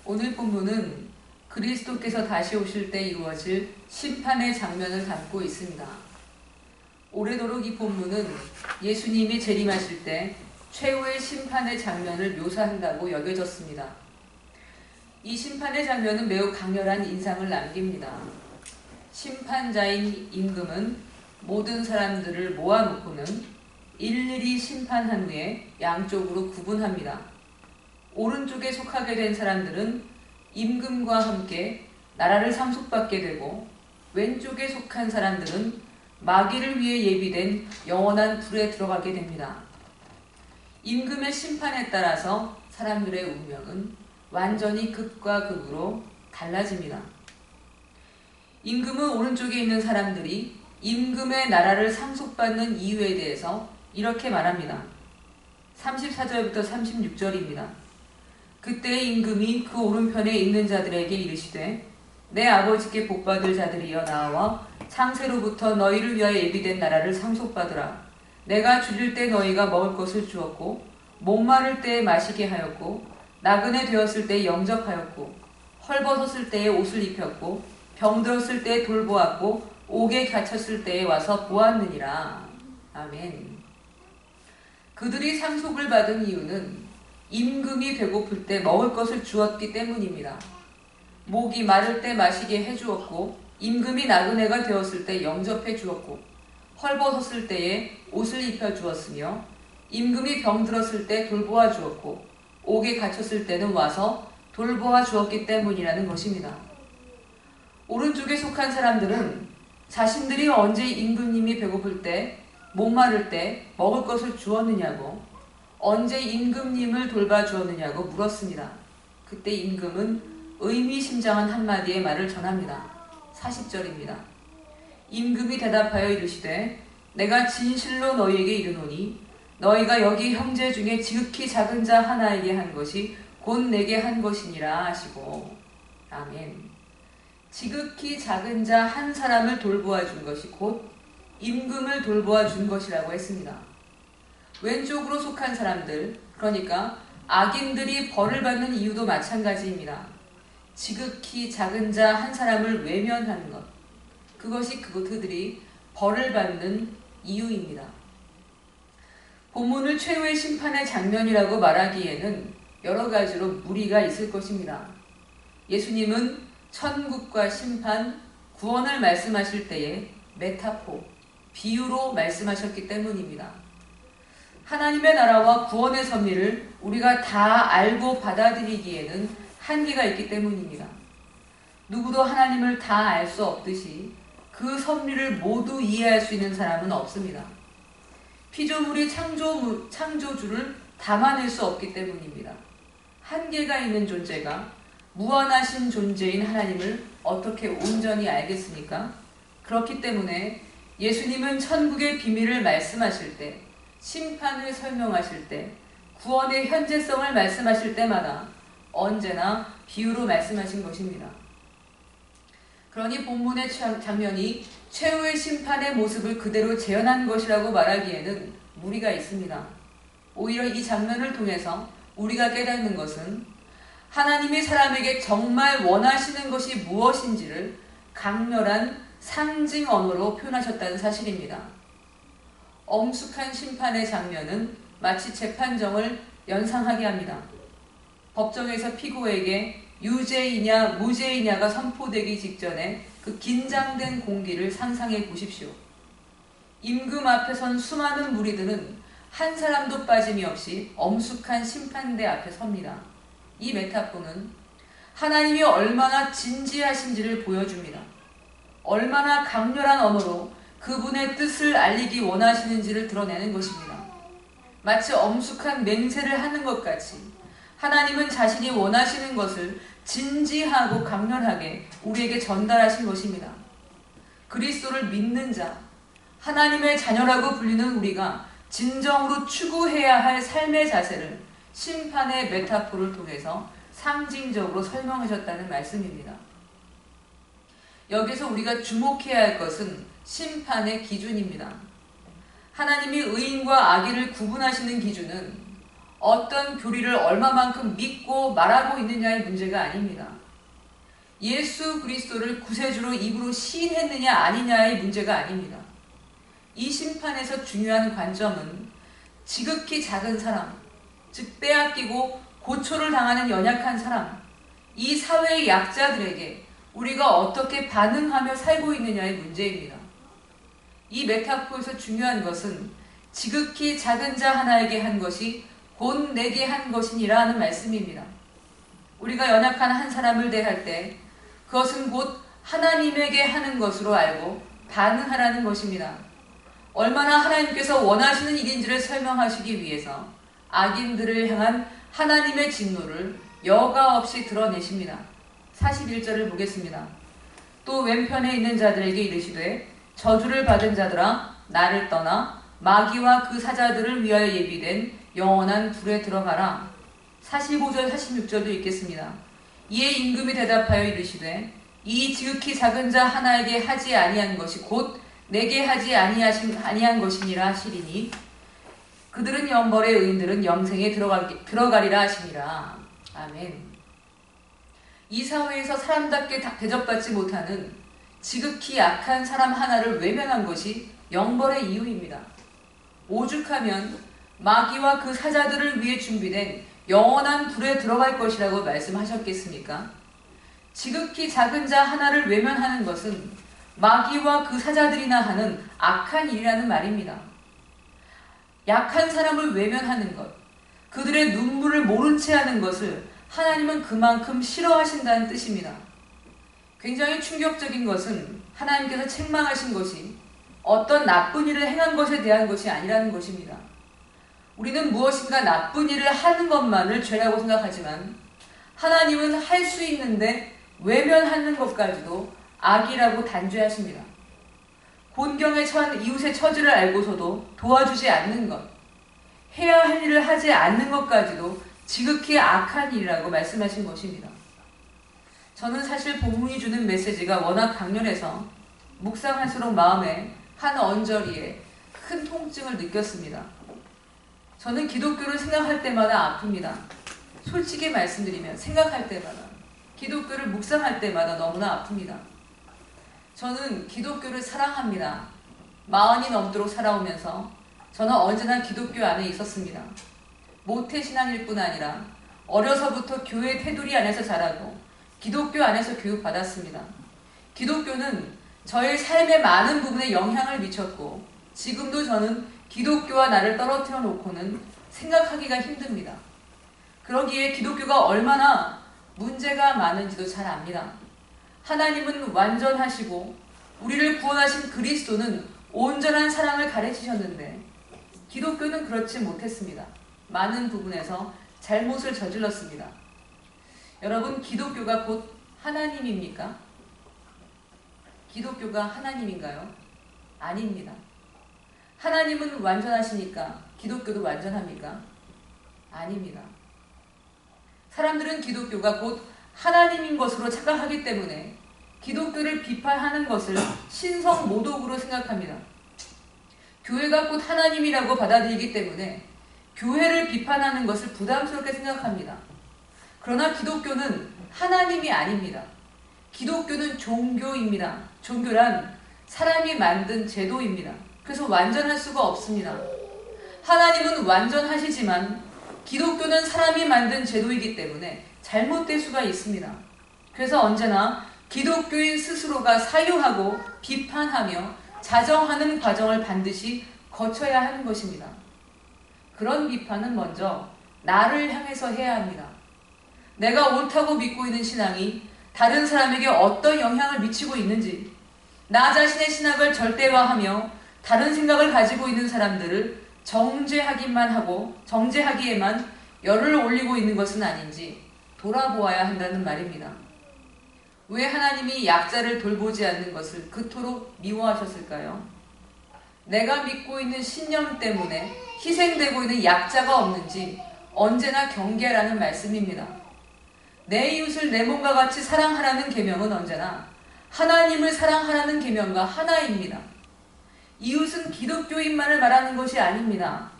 오늘 본문은 그리스도께서 다시 오실 때 이루어질 심판의 장면을 담고 있습니다. 오래도록 이 본문은 예수님이 재림하실 때 최후의 심판의 장면을 묘사한다고 여겨졌습니다. 이 심판의 장면은 매우 강렬한 인상을 남깁니다. 심판자인 임금은 모든 사람들을 모아놓고는 일일이 심판한 후에 양쪽으로 구분합니다. 오른쪽에 속하게 된 사람들은 임금과 함께 나라를 상속받게 되고, 왼쪽에 속한 사람들은 마귀를 위해 예비된 영원한 불에 들어가게 됩니다. 임금의 심판에 따라서 사람들의 운명은 완전히 극과 극으로 달라집니다. 임금은 오른쪽에 있는 사람들이 임금의 나라를 상속받는 이유에 대해서 이렇게 말합니다. 34절부터 36절입니다. 그때 임금이 그 오른편에 있는 자들에게 이르시되 내 아버지께 복받을 자들이여 나와 창세로부터 너희를 위하여 예비된 나라를 상속받으라. 내가 줄일 때 너희가 먹을 것을 주었고 목마를 때에 마시게 하였고 나그네 되었을 때에 영접하였고 헐벗었을 때에 옷을 입혔고 병들었을 때에 돌보았고 옥에 갇혔을 때에 와서 보았느니라. 아멘. 그들이 상속을 받은 이유는 임금이 배고플 때 먹을 것을 주었기 때문입니다. 목이 마를 때 마시게 해주었고 임금이 나그네가 되었을 때 영접해 주었고 헐벗었을 때에 옷을 입혀주었으며 임금이 병들었을 때 돌보아 주었고 옥에 갇혔을 때는 와서 돌보아 주었기 때문이라는 것입니다. 오른쪽에 속한 사람들은 자신들이 언제 임금님이 배고플 때, 목마를 때 먹을 것을 주었느냐고, 언제 임금님을 돌봐주었느냐고 물었습니다. 그때 임금은 의미심장한 한마디의 말을 전합니다. 40절입니다. 임금이 대답하여 이르시되 내가 진실로 너희에게 이르노니 너희가 여기 형제 중에 지극히 작은 자 하나에게 한 것이 곧 내게 한 것이니라 하시고. 아멘. 지극히 작은 자 한 사람을 돌보아 준 것이 곧 임금을 돌보아 준 것이라고 했습니다. 왼쪽으로 속한 사람들, 그러니까 악인들이 벌을 받는 이유도 마찬가지입니다. 지극히 작은 자 한 사람을 외면하는 것, 그것이 그들이 벌을 받는 이유입니다. 본문을 최후의 심판의 장면이라고 말하기에는 여러 가지로 무리가 있을 것입니다. 예수님은 천국과 심판, 구원을 말씀하실 때에 메타포, 비유로 말씀하셨기 때문입니다. 하나님의 나라와 구원의 섭리를 우리가 다 알고 받아들이기에는 한계가 있기 때문입니다. 누구도 하나님을 다 알 수 없듯이 그 섭리를 모두 이해할 수 있는 사람은 없습니다. 피조물이 창조주를 담아낼 수 없기 때문입니다. 한계가 있는 존재가 무한하신 존재인 하나님을 어떻게 온전히 알겠습니까? 그렇기 때문에 예수님은 천국의 비밀을 말씀하실 때, 심판을 설명하실 때, 구원의 현재성을 말씀하실 때마다 언제나 비유로 말씀하신 것입니다. 그러니 본문의 장면이 최후의 심판의 모습을 그대로 재현한 것이라고 말하기에는 무리가 있습니다. 오히려 이 장면을 통해서 우리가 깨닫는 것은 하나님이 사람에게 정말 원하시는 것이 무엇인지를 강렬한 상징 언어로 표현하셨다는 사실입니다. 엄숙한 심판의 장면은 마치 재판정을 연상하게 합니다. 법정에서 피고에게 유죄이냐 무죄이냐가 선포되기 직전에 그 긴장된 공기를 상상해 보십시오. 임금 앞에 선 수많은 무리들은 한 사람도 빠짐이 없이 엄숙한 심판대 앞에 섭니다. 이 메타포는 하나님이 얼마나 진지하신지를 보여줍니다. 얼마나 강렬한 언어로 그분의 뜻을 알리기 원하시는지를 드러내는 것입니다. 마치 엄숙한 맹세를 하는 것 같이 하나님은 자신이 원하시는 것을 진지하고 강렬하게 우리에게 전달하신 것입니다. 그리스도를 믿는 자, 하나님의 자녀라고 불리는 우리가 진정으로 추구해야 할 삶의 자세를 심판의 메타포를 통해서 상징적으로 설명하셨다는 말씀입니다. 여기서 우리가 주목해야 할 것은 심판의 기준입니다. 하나님이 의인과 악인을 구분하시는 기준은 어떤 교리를 얼마만큼 믿고 말하고 있느냐의 문제가 아닙니다. 예수 그리스도를 구세주로 입으로 시인했느냐 아니냐의 문제가 아닙니다. 이 심판에서 중요한 관점은 지극히 작은 사람, 즉 빼앗기고 고초를 당하는 연약한 사람, 이 사회의 약자들에게 우리가 어떻게 반응하며 살고 있느냐의 문제입니다. 이 메타포에서 중요한 것은 지극히 작은 자 하나에게 한 것이 곧 내게 한 것이니라 하는 말씀입니다. 우리가 연약한 한 사람을 대할 때 그것은 곧 하나님에게 하는 것으로 알고 반응하라는 것입니다. 얼마나 하나님께서 원하시는 일인지를 설명하시기 위해서 악인들을 향한 하나님의 진노를 여과 없이 드러내십니다. 41절을 보겠습니다. 또 왼편에 있는 자들에게 이르시되 저주를 받은 자들아 나를 떠나 마귀와 그 사자들을 위하여 예비된 영원한 불에 들어가라. 45절 46절도 읽겠습니다. 이에 임금이 대답하여 이르시되 이 지극히 작은 자 하나에게 하지 아니한 것이 곧 내게 하지 아니한 것이니라 하시리니 그들은 영벌의 의인들은 영생에 들어가리라 하시니라. 아멘. 이 사회에서 사람답게 대접받지 못하는 지극히 약한 사람 하나를 외면한 것이 영벌의 이유입니다. 오죽하면 마귀와 그 사자들을 위해 준비된 영원한 불에 들어갈 것이라고 말씀하셨겠습니까? 지극히 작은 자 하나를 외면하는 것은 마귀와 그 사자들이나 하는 악한 일이라는 말입니다. 약한 사람을 외면하는 것, 그들의 눈물을 모른 채 하는 것을 하나님은 그만큼 싫어하신다는 뜻입니다. 굉장히 충격적인 것은 하나님께서 책망하신 것이 어떤 나쁜 일을 행한 것에 대한 것이 아니라는 것입니다. 우리는 무엇인가 나쁜 일을 하는 것만을 죄라고 생각하지만 하나님은 할 수 있는데 외면하는 것까지도 악이라고 단죄하십니다. 곤경에 처한 이웃의 처지를 알고서도 도와주지 않는 것, 해야 할 일을 하지 않는 것까지도 지극히 악한 일이라고 말씀하신 것입니다. 저는 사실 본문이 주는 메시지가 워낙 강렬해서 묵상할수록 마음에 한 언저리에 큰 통증을 느꼈습니다. 저는 기독교를 생각할 때마다 아픕니다. 솔직히 말씀드리면 생각할 때마다, 기독교를 묵상할 때마다 너무나 아픕니다. 저는 기독교를 사랑합니다. 40이 넘도록 살아오면서 저는 언제나 기독교 안에 있었습니다. 모태신앙일 뿐 아니라 어려서부터 교회 테두리 안에서 자라고 기독교 안에서 교육받았습니다. 기독교는 저의 삶의 많은 부분에 영향을 미쳤고 지금도 저는 기독교와 나를 떨어뜨려 놓고는 생각하기가 힘듭니다. 그러기에 기독교가 얼마나 문제가 많은지도 잘 압니다. 하나님은 완전하시고 우리를 구원하신 그리스도는 온전한 사랑을 가르치셨는데 기독교는 그렇지 못했습니다. 많은 부분에서 잘못을 저질렀습니다. 여러분, 기독교가 곧 하나님입니까? 기독교가 하나님인가요? 아닙니다. 하나님은 완전하시니까 기독교도 완전합니까? 아닙니다. 사람들은 기독교가 곧 하나님인 것으로 착각하기 때문에 기독교를 비판하는 것을 신성모독으로 생각합니다. 교회가 곧 하나님이라고 받아들이기 때문에 교회를 비판하는 것을 부담스럽게 생각합니다. 그러나 기독교는 하나님이 아닙니다. 기독교는 종교입니다. 종교란 사람이 만든 제도입니다. 그래서 완전할 수가 없습니다. 하나님은 완전하시지만 기독교는 사람이 만든 제도이기 때문에 잘못될 수가 있습니다. 그래서 언제나 기독교인 스스로가 사유하고 비판하며 자정하는 과정을 반드시 거쳐야 하는 것입니다. 그런 비판은 먼저 나를 향해서 해야 합니다. 내가 옳다고 믿고 있는 신앙이 다른 사람에게 어떤 영향을 미치고 있는지, 나 자신의 신학을 절대화하며 다른 생각을 가지고 있는 사람들을 정죄하기에만 열을 올리고 있는 것은 아닌지 돌아보아야 한다는 말입니다. 왜 하나님이 약자를 돌보지 않는 것을 그토록 미워하셨을까요? 내가 믿고 있는 신념 때문에 희생되고 있는 약자가 없는지 언제나 경계하라는 말씀입니다. 내 이웃을 내 몸과 같이 사랑하라는 계명은 언제나 하나님을 사랑하라는 계명과 하나입니다. 이웃은 기독교인만을 말하는 것이 아닙니다.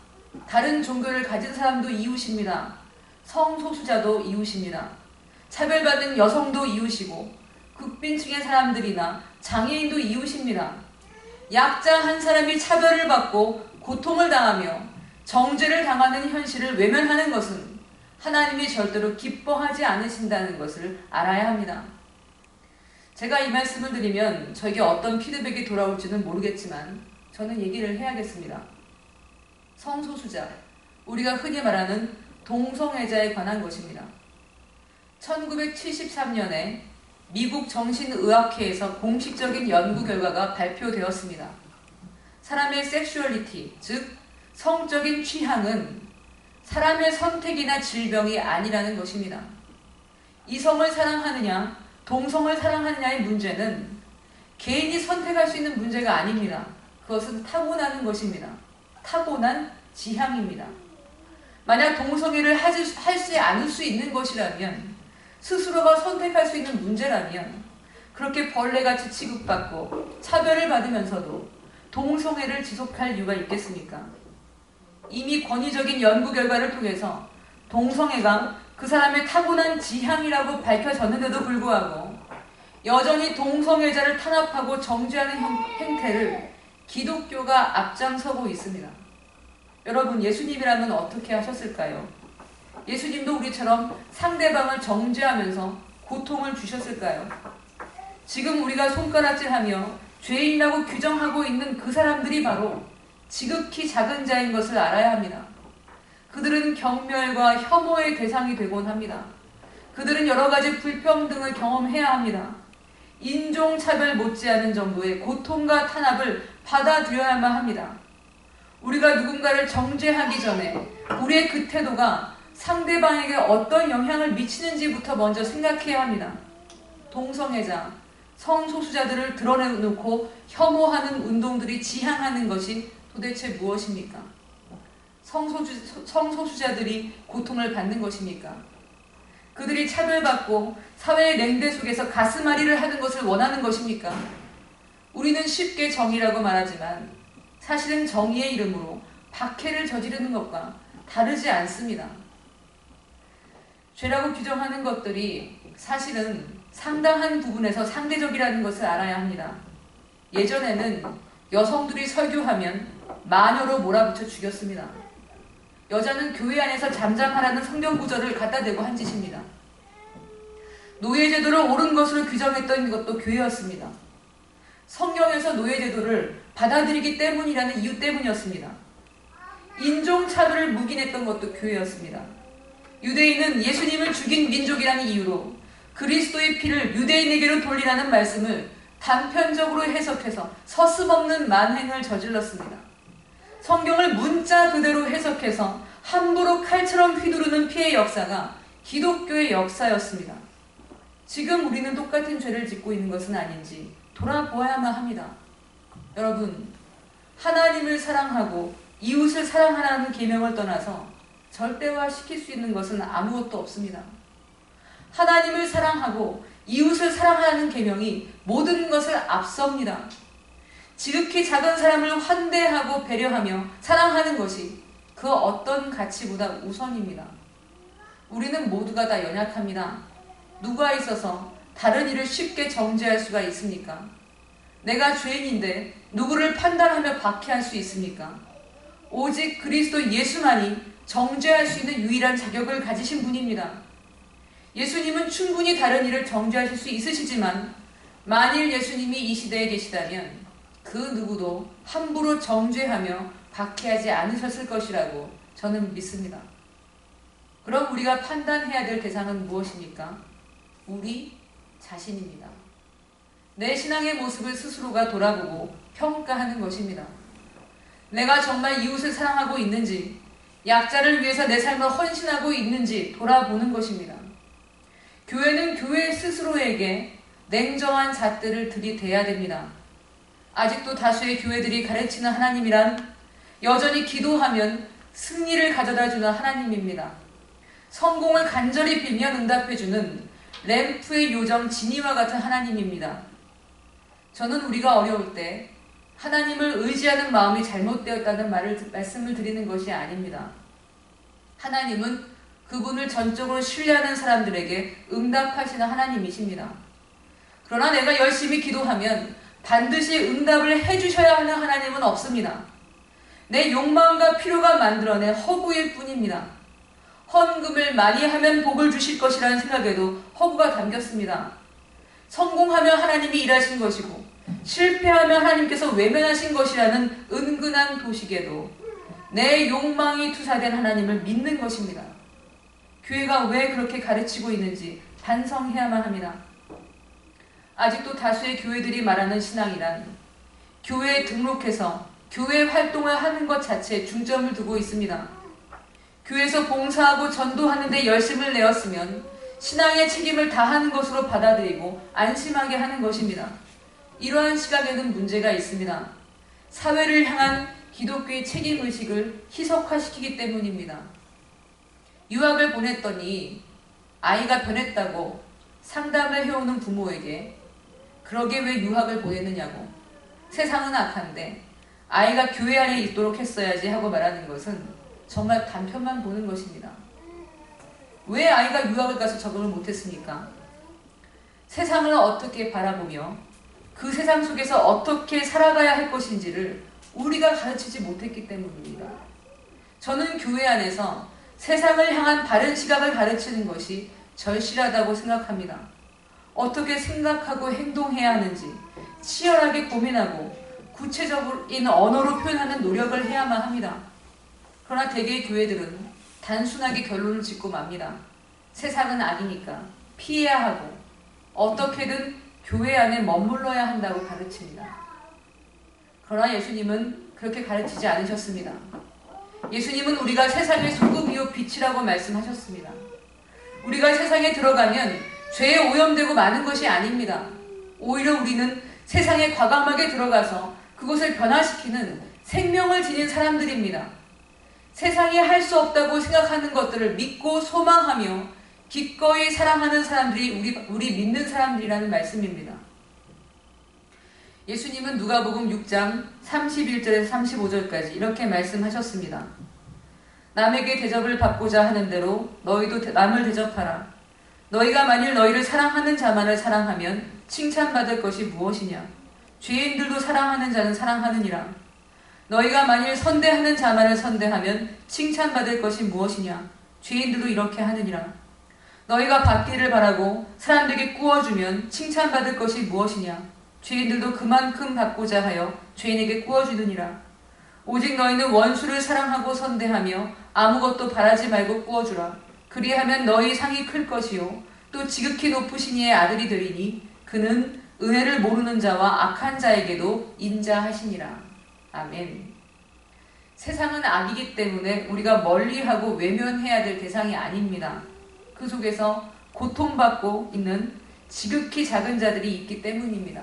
다른 종교를 가진 사람도 이웃입니다. 성소수자도 이웃입니다. 차별받는 여성도 이웃이고 극빈층의 사람들이나 장애인도 이웃입니다. 약자 한 사람이 차별을 받고 고통을 당하며 정죄를 당하는 현실을 외면하는 것은 하나님이 절대로 기뻐하지 않으신다는 것을 알아야 합니다. 제가 이 말씀을 드리면 저에게 어떤 피드백이 돌아올지는 모르겠지만 저는 얘기를 해야겠습니다. 성소수자, 우리가 흔히 말하는 동성애자에 관한 것입니다. 1973년에 미국 정신의학회에서 공식적인 연구 결과가 발표되었습니다. 사람의 섹슈얼리티, 즉 성적인 취향은 사람의 선택이나 질병이 아니라는 것입니다. 이성을 사랑하느냐, 동성을 사랑하느냐의 문제는 개인이 선택할 수 있는 문제가 아닙니다. 그것은 타고나는 것입니다. 타고난 지향입니다. 만약 동성애를 하지 않을 수 있는 것이라면, 스스로가 선택할 수 있는 문제라면 그렇게 벌레같이 취급받고 차별을 받으면서도 동성애를 지속할 이유가 있겠습니까? 이미 권위적인 연구 결과를 통해서 동성애가 그 사람의 타고난 지향이라고 밝혀졌는데도 불구하고 여전히 동성애자를 탄압하고 정죄하는 행태를 기독교가 앞장서고 있습니다. 여러분, 예수님이라면 어떻게 하셨을까요? 예수님도 우리처럼 상대방을 정죄하면서 고통을 주셨을까요? 지금 우리가 손가락질하며 죄인이라고 규정하고 있는 그 사람들이 바로 지극히 작은 자인 것을 알아야 합니다. 그들은 경멸과 혐오의 대상이 되곤 합니다. 그들은 여러 가지 불평등을 경험해야 합니다. 인종차별 못지않은 정도의 고통과 탄압을 받아들여야만 합니다. 우리가 누군가를 정죄하기 전에 우리의 그 태도가 상대방에게 어떤 영향을 미치는지부터 먼저 생각해야 합니다. 동성애자, 성소수자들을 드러내놓고 혐오하는 운동들이 지향하는 것이 도대체 무엇입니까? 성소수자들이 고통을 받는 것입니까? 그들이 차별받고 사회의 냉대 속에서 가슴앓이를 하는 것을 원하는 것입니까? 우리는 쉽게 정의라고 말하지만 사실은 정의의 이름으로 박해를 저지르는 것과 다르지 않습니다. 죄라고 규정하는 것들이 사실은 상당한 부분에서 상대적이라는 것을 알아야 합니다. 예전에는 여성들이 설교하면 마녀로 몰아붙여 죽였습니다. 여자는 교회 안에서 잠잠하라는 성경 구절을 갖다 대고 한 짓입니다. 노예제도를 옳은 것으로 규정했던 것도 교회였습니다. 성경에서 노예제도를 받아들이기 때문이라는 이유 때문이었습니다. 인종차별을 묵인했던 것도 교회였습니다. 유대인은 예수님을 죽인 민족이라는 이유로 그리스도의 피를 유대인에게로 돌리라는 말씀을 단편적으로 해석해서 서슴없는 만행을 저질렀습니다. 성경을 문자 그대로 해석해서 함부로 칼처럼 휘두르는 피해 역사가 기독교의 역사였습니다. 지금 우리는 똑같은 죄를 짓고 있는 것은 아닌지 돌아보아야만 합니다. 여러분, 하나님을 사랑하고 이웃을 사랑하라는 계명을 떠나서 절대화시킬 수 있는 것은 아무것도 없습니다. 하나님을 사랑하고 이웃을 사랑하라는 계명이 모든 것을 앞섭니다. 지극히 작은 사람을 환대하고 배려하며 사랑하는 것이 그 어떤 가치보다 우선입니다. 우리는 모두가 다 연약합니다. 누가 있어서 다른 이를 쉽게 정죄할 수가 있습니까? 내가 죄인인데 누구를 판단하며 박해할 수 있습니까? 오직 그리스도 예수만이 정죄할 수 있는 유일한 자격을 가지신 분입니다. 예수님은 충분히 다른 이를 정죄하실 수 있으시지만 만일 예수님이 이 시대에 계시다면 그 누구도 함부로 정죄하며 박해하지 않으셨을 것이라고 저는 믿습니다. 그럼 우리가 판단해야 될 대상은 무엇입니까? 우리 자신입니다. 내 신앙의 모습을 스스로가 돌아보고 평가하는 것입니다. 내가 정말 이웃을 사랑하고 있는지, 약자를 위해서 내 삶을 헌신하고 있는지 돌아보는 것입니다. 교회는 교회 스스로에게 냉정한 잣들을 들이대야 됩니다. 아직도 다수의 교회들이 가르치는 하나님이란 여전히 기도하면 승리를 가져다주는 하나님입니다. 성공을 간절히 빌면 응답해주는 램프의 요정 지니와 같은 하나님입니다. 저는 우리가 어려울 때 하나님을 의지하는 마음이 잘못되었다는 말씀을 드리는 것이 아닙니다. 하나님은 그분을 전적으로 신뢰하는 사람들에게 응답하시는 하나님이십니다. 그러나 내가 열심히 기도하면 반드시 응답을 해주셔야 하는 하나님은 없습니다. 내 욕망과 필요가 만들어낸 허구일 뿐입니다. 헌금을 많이 하면 복을 주실 것이라는 생각에도 허구가 담겼습니다. 성공하면 하나님이 일하신 것이고 실패하면 하나님께서 외면하신 것이라는 은근한 도식에도 내 욕망이 투사된 하나님을 믿는 것입니다. 교회가 왜 그렇게 가르치고 있는지 반성해야만 합니다. 아직도 다수의 교회들이 말하는 신앙이란 교회에 등록해서 교회 활동을 하는 것 자체에 중점을 두고 있습니다. 교회에서 봉사하고 전도하는 데 열심을 내었으면 신앙의 책임을 다하는 것으로 받아들이고 안심하게 하는 것입니다. 이러한 시각에는 문제가 있습니다. 사회를 향한 기독교의 책임의식을 희석화시키기 때문입니다. 유학을 보냈더니 아이가 변했다고 상담을 해오는 부모에게 그러게 왜 유학을 보냈느냐고, 세상은 악한데 아이가 교회 안에 있도록 했어야지 하고 말하는 것은 정말 단편만 보는 것입니다. 왜 아이가 유학을 가서 적응을 못했습니까? 세상을 어떻게 바라보며 그 세상 속에서 어떻게 살아가야 할 것인지를 우리가 가르치지 못했기 때문입니다. 저는 교회 안에서 세상을 향한 바른 시각을 가르치는 것이 절실하다고 생각합니다. 어떻게 생각하고 행동해야 하는지 치열하게 고민하고 구체적인 언어로 표현하는 노력을 해야만 합니다. 그러나 대개의 교회들은 단순하게 결론을 짓고 맙니다. 세상은 악이니까 피해야 하고 어떻게든 교회 안에 머물러야 한다고 가르칩니다. 그러나 예수님은 그렇게 가르치지 않으셨습니다. 예수님은 우리가 세상의 소금이요 빛이라고 말씀하셨습니다. 우리가 세상에 들어가면 죄에 오염되고 마는 것이 아닙니다. 오히려 우리는 세상에 과감하게 들어가서 그곳을 변화시키는 생명을 지닌 사람들입니다. 세상이 할 수 없다고 생각하는 것들을 믿고 소망하며 기꺼이 사랑하는 사람들이 우리 믿는 사람들이라는 말씀입니다. 예수님은 누가복음 6장 31절에서 35절까지 이렇게 말씀하셨습니다. 남에게 대접을 받고자 하는 대로 너희도 남을 대접하라. 너희가 만일 너희를 사랑하는 자만을 사랑하면 칭찬받을 것이 무엇이냐? 죄인들도 사랑하는 자는 사랑하느니라. 너희가 만일 선대하는 자만을 선대하면 칭찬받을 것이 무엇이냐? 죄인들도 이렇게 하느니라. 너희가 받기를 바라고 사람들에게 꾸어주면 칭찬받을 것이 무엇이냐? 죄인들도 그만큼 받고자 하여 죄인에게 꾸어주느니라. 오직 너희는 원수를 사랑하고 선대하며 아무것도 바라지 말고 꾸어주라. 그리하면 너희 상이 클 것이요 또 지극히 높으신 이의 아들이 되리니 그는 은혜를 모르는 자와 악한 자에게도 인자하시니라. 아멘. 세상은 악이기 때문에 우리가 멀리하고 외면해야 될 대상이 아닙니다. 그 속에서 고통받고 있는 지극히 작은 자들이 있기 때문입니다.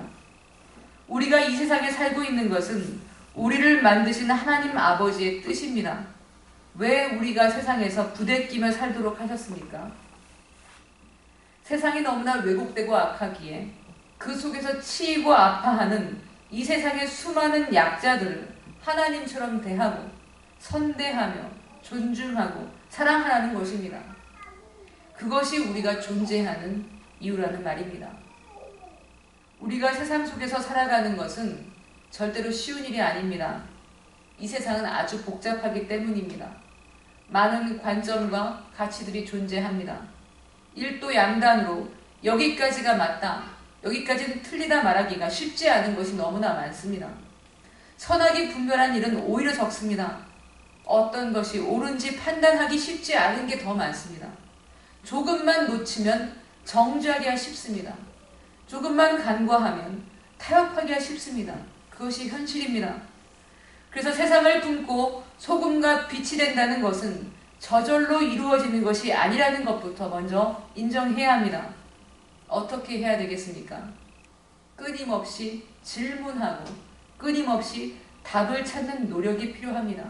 우리가 이 세상에 살고 있는 것은 우리를 만드신 하나님 아버지의 뜻입니다. 왜 우리가 세상에서 부대끼며 살도록 하셨습니까? 세상이 너무나 왜곡되고 악하기에 그 속에서 치이고 아파하는 이 세상의 수많은 약자들을 하나님처럼 대하고 선대하며 존중하고 사랑하라는 것입니다. 그것이 우리가 존재하는 이유라는 말입니다. 우리가 세상 속에서 살아가는 것은 절대로 쉬운 일이 아닙니다. 이 세상은 아주 복잡하기 때문입니다. 많은 관점과 가치들이 존재합니다. 일도 양단으로 여기까지가 맞다, 여기까지는 틀리다 말하기가 쉽지 않은 것이 너무나 많습니다. 선악이 분별한 일은 오히려 적습니다. 어떤 것이 옳은지 판단하기 쉽지 않은 게 더 많습니다. 조금만 놓치면 정죄하기가 쉽습니다. 조금만 간과하면 타협하기가 쉽습니다. 그것이 현실입니다. 그래서 세상을 품고 소금과 빛이 된다는 것은 저절로 이루어지는 것이 아니라는 것부터 먼저 인정해야 합니다. 어떻게 해야 되겠습니까? 끊임없이 질문하고 끊임없이 답을 찾는 노력이 필요합니다.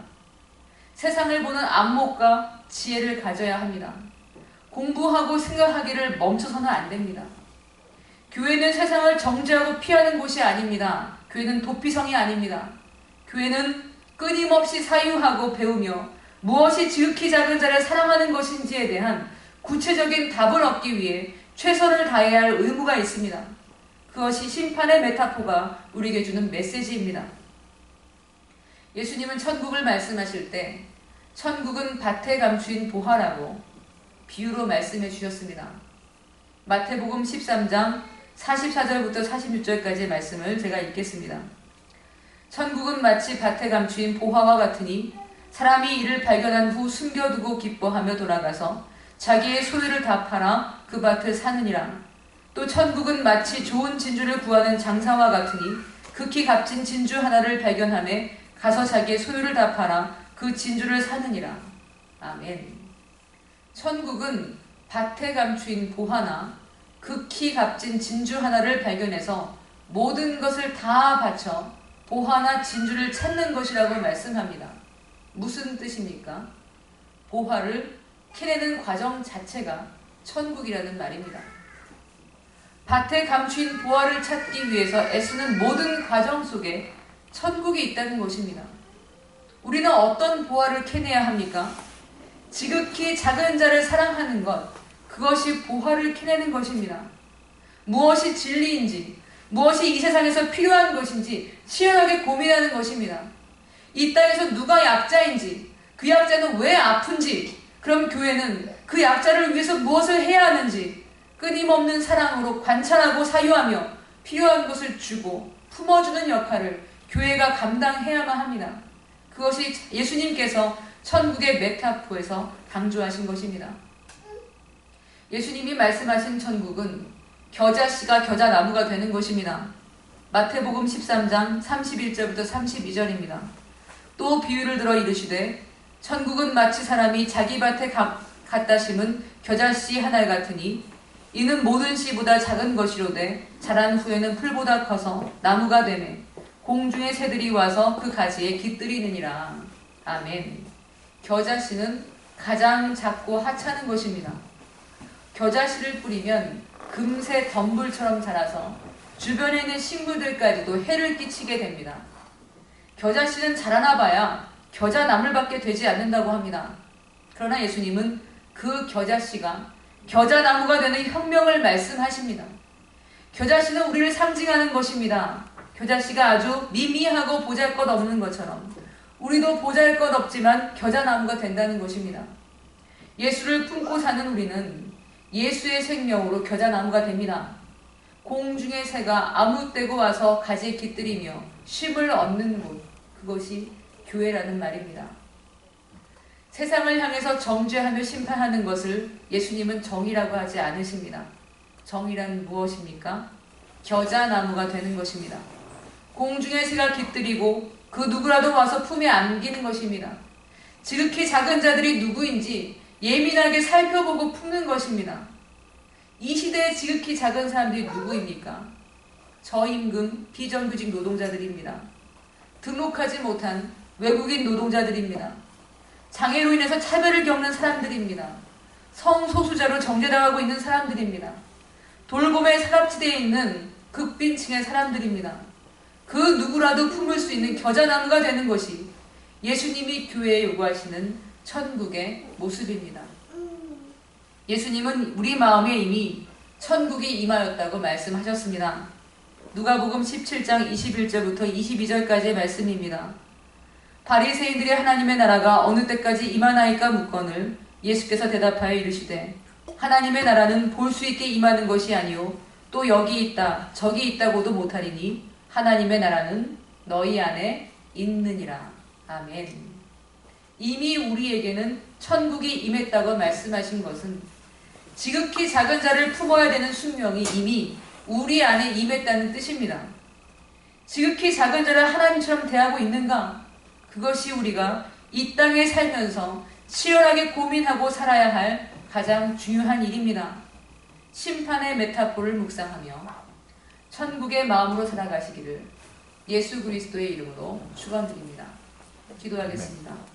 세상을 보는 안목과 지혜를 가져야 합니다. 공부하고 생각하기를 멈춰서는 안 됩니다. 교회는 세상을 정죄하고 피하는 곳이 아닙니다. 교회는 도피성이 아닙니다. 교회는 끊임없이 사유하고 배우며 무엇이 지극히 작은 자를 사랑하는 것인지에 대한 구체적인 답을 얻기 위해 최선을 다해야 할 의무가 있습니다. 그것이 심판의 메타포가 우리에게 주는 메시지입니다. 예수님은 천국을 말씀하실 때 천국은 밭에 감추인 보화라고 비유로 말씀해 주셨습니다. 마태복음 13장 44절부터 46절까지의 말씀을 제가 읽겠습니다. 천국은 마치 밭에 감추인 보화와 같으니 사람이 이를 발견한 후 숨겨두고 기뻐하며 돌아가서 자기의 소유를 다 팔아 그 밭을 사느니라. 또 천국은 마치 좋은 진주를 구하는 장사와 같으니 극히 값진 진주 하나를 발견하매 가서 자기의 소유를 다 팔아 그 진주를 사느니라. 아멘. 천국은 밭에 감추인 보화나 극히 값진 진주 하나를 발견해서 모든 것을 다 바쳐 보화나 진주를 찾는 것이라고 말씀합니다. 무슨 뜻입니까? 보화를 캐내는 과정 자체가 천국이라는 말입니다. 밭에 감추인 보화를 찾기 위해서 애쓰는 모든 과정 속에 천국이 있다는 것입니다. 우리는 어떤 보화를 캐내야 합니까? 지극히 작은 자를 사랑하는 것, 그것이 보화를 캐내는 것입니다. 무엇이 진리인지, 무엇이 이 세상에서 필요한 것인지 치열하게 고민하는 것입니다. 이 땅에서 누가 약자인지, 그 약자는 왜 아픈지, 그럼 교회는 그 약자를 위해서 무엇을 해야 하는지 끊임없는 사랑으로 관찰하고 사유하며 필요한 것을 주고 품어주는 역할을 교회가 감당해야만 합니다. 그것이 예수님께서 천국의 메타포에서 강조하신 것입니다. 예수님이 말씀하신 천국은 겨자씨가 겨자나무가 되는 것입니다. 마태복음 13장 31절부터 32절입니다. 또 비유를 들어 이르시되 천국은 마치 사람이 자기 밭에 갖다 심은 겨자씨 하나 같으니 이는 모든 씨보다 작은 것이로되 자란 후에는 풀보다 커서 나무가 되매 공중의 새들이 와서 그 가지에 깃들이느니라. 아멘. 겨자씨는 가장 작고 하찮은 것입니다. 겨자씨를 뿌리면 금세 덤불처럼 자라서 주변에 있는 식물들까지도 해를 끼치게 됩니다. 겨자씨는 자라나 봐야 겨자나물밖에 되지 않는다고 합니다. 그러나 예수님은 그 겨자씨가 겨자나무가 되는 혁명을 말씀하십니다. 겨자씨는 우리를 상징하는 것입니다. 겨자씨가 아주 미미하고 보잘것없는 것처럼 우리도 보잘것없지만 겨자나무가 된다는 것입니다. 예수를 품고 사는 우리는 예수의 생명으로 겨자나무가 됩니다. 공중의 새가 아무때고 와서 가지에 깃들이며 쉼을 얻는 곳, 그것이 교회라는 말입니다. 세상을 향해서 정죄하며 심판하는 것을 예수님은 정의라고 하지 않으십니다. 정의란 무엇입니까? 겨자나무가 되는 것입니다. 공중의 새가 깃들이고 그 누구라도 와서 품에 안기는 것입니다. 지극히 작은 자들이 누구인지 예민하게 살펴보고 품는 것입니다. 이 시대에 지극히 작은 사람들이 누구입니까? 저임금 비정규직 노동자들입니다. 등록하지 못한 외국인 노동자들입니다. 장애로 인해서 차별을 겪는 사람들입니다. 성소수자로 정죄당하고 있는 사람들입니다. 돌봄의 사각지대에 있는 극빈층의 사람들입니다. 그 누구라도 품을 수 있는 겨자나무가 되는 것이 예수님이 교회에 요구하시는 천국의 모습입니다. 예수님은 우리 마음에 이미 천국이 임하였다고 말씀하셨습니다. 누가복음 17장 21절부터 22절까지의 말씀입니다. 바리새인들이 하나님의 나라가 어느 때까지 임하나이까 묻거늘 예수께서 대답하여 이르시되 하나님의 나라는 볼 수 있게 임하는 것이 아니요 또 여기 있다 저기 있다고도 못하리니 하나님의 나라는 너희 안에 있느니라. 아멘. 이미 우리에게는 천국이 임했다고 말씀하신 것은 지극히 작은 자를 품어야 되는 숙명이 이미 우리 안에 임했다는 뜻입니다. 지극히 작은 자를 하나님처럼 대하고 있는가? 그것이 우리가 이 땅에 살면서 치열하게 고민하고 살아야 할 가장 중요한 일입니다. 심판의 메타포를 묵상하며 천국의 마음으로 살아가시기를 예수 그리스도의 이름으로 축원드립니다. 기도하겠습니다.